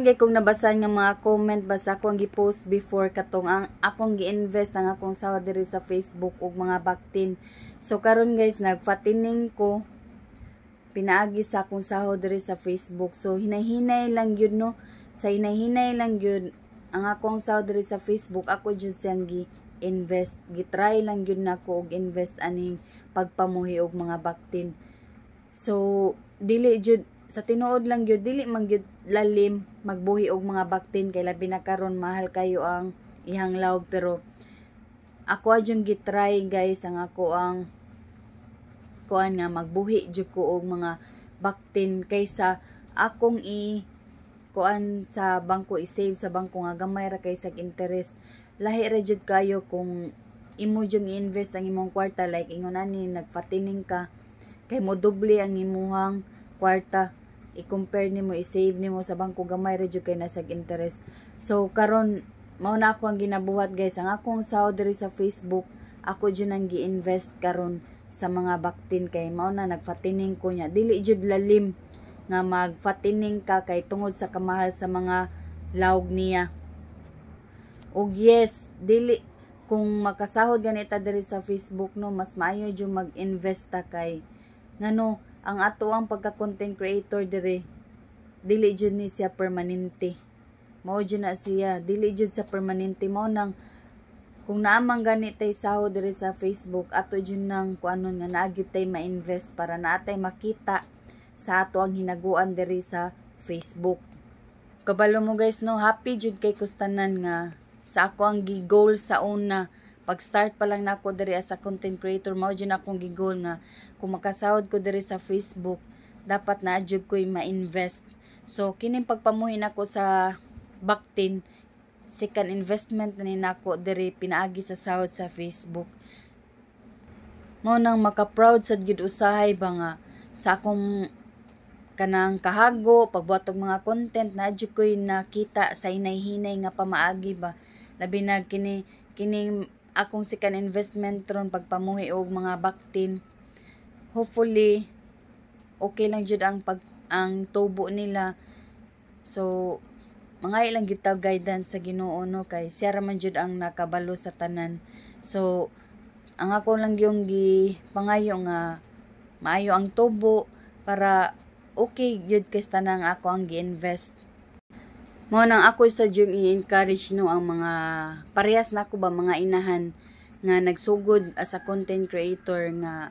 gay kong nabasa nga mga comment basta akong gi-post before katong ang akong gi-invest ang akong sahod diri sa Facebook ug mga baktin. So karon guys, nagfatining ko pinaagi sa akong sahod diri sa Facebook. So hinay-hinay lang yun no. Sa hinay-hinay lang yun ang akong sahod diri sa Facebook, ako jud siyang gi-invest. Gitry lang yun nako og invest aning pagpamuhi og mga baktin. So dili jud sa tinuod lang gyud, dili man gyud lalim magbuhi og mga baktin kay labi na karon mahal kayo ang ihang lawg, pero ako adyon gitry guys ang ako ang kuan nga magbuhi jud ko og mga baktin kaysa akong kuan sa bangko, i-save sa bangko nga gamay ra kay sag interest. Lahi ra jud kayo kung imo jud i-invest ang imong kwarta, like ingon ani nagpatining ka kay mo doble ang imuhang kwarta, i-compare nimo, i-save nimo sa bangko, gamay ra jud kay nasag interest. So karon mao na ako ang ginabuhat guys, ang akong sahod diri sa Facebook ako jud nang gi-invest karon sa mga baktin kay mao na nagfatining ko nya. Dili jud lalim nga magfatining ka kay tungod sa kamahal sa mga lawg niya. Og yes, dili kung makasahod ganita diri sa Facebook no, mas maayo jud mag-invest ta kay ngano ang ato ang pagka-content creator diri dili jud ni siya permanente. Mao jud na siya, dili jud sa permanente. Mao nang kung naamang gani tay sahod diri sa Facebook, ato jud nang kuanon nga naagyo tay ma-invest para naatay makita sa ato ang hinaguan diri sa Facebook. Kabalo mo guys no, happy jud kay kustanan nga sa ako ang gi-goal sa una. Pag-start pa lang nako diri as a content creator, mao jud akong gi-goal nga kung makasahod ko diri sa Facebook, dapat na jud ko'y ma-invest. So kining pagpamuhi nako sa baktin, second investment na ni nako diri pinaagi sa sahod sa Facebook. Mao nang maka-proud sad gyud usahay ba nga sa akong kanang kahago pagbuhat og mga content, na jud ko'y nakita sa hinay-hinay nga pamaagi ba, labi na kining akong second investment ron pagpamuhi og mga baktin. Hopefully okay lang jud ang tubo nila. So mga ilang gyud ta guidance sa Ginoo no, kay siya ra man jud ang nakabalo sa tanan. So ang ako lang yung gipangayo nga maayo ang tubo para okay jud kay tanang ako ang gi-invest. Mao nang ako sa jud i-encourage no ang mga parehas nako ba mga inahan nga nagsugod as a content creator nga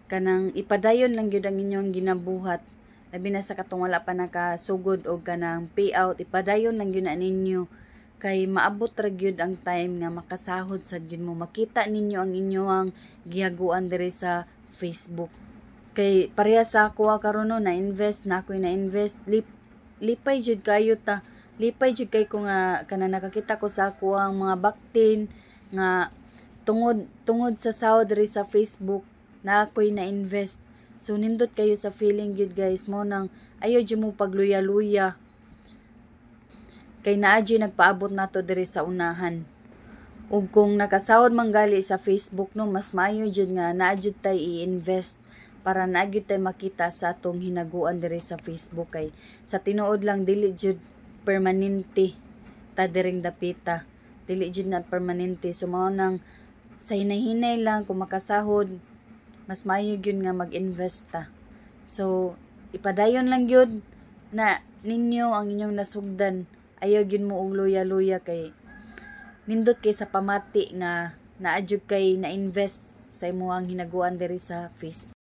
kanang ipadayon lang gyud ang inyong ginabuhat, labi na sa katong wala pa nakasugod og kanang payout, ipadayon lang gyud na ninyo kay maabot ra gyud ang time nga makasahod sad gyud mo, makita ninyo ang inyong gihaguan diri sa Facebook. Kay parehas sa ako karon no, na-invest na ako, na-invest lipay jud kayo ta, lipay jud kay ko nga kana nakakita ko sa ako ang mga baktin nga tungod sa sahod diri sa Facebook na ako'y na-invest. So nindot kayo sa feeling jud guys, mo nang ayo jud mo pagluya-luya kay naa jud nagpaabot nato diri sa unahan. Ug kung nakasahod man gali sa Facebook no, mas maayo jud nga naa jud tay i-invest para naagyo tay makita sa atong hinaguan diri sa Facebook, kay sa tinuod lang dili jud permanente ta diring dapita, dili jud na permanente. So mao nang sa hinay-hinay lang kung makasahod, mas maayo gyud nga mag-invest ta. So ipadayon lang gyud na ninyo ang inyong nasugdan, ayaw gyud mo og luya-luya kay nindot kay sa pamati nga naa jud kay na-invest sa imuhang hinaguan diri sa Facebook.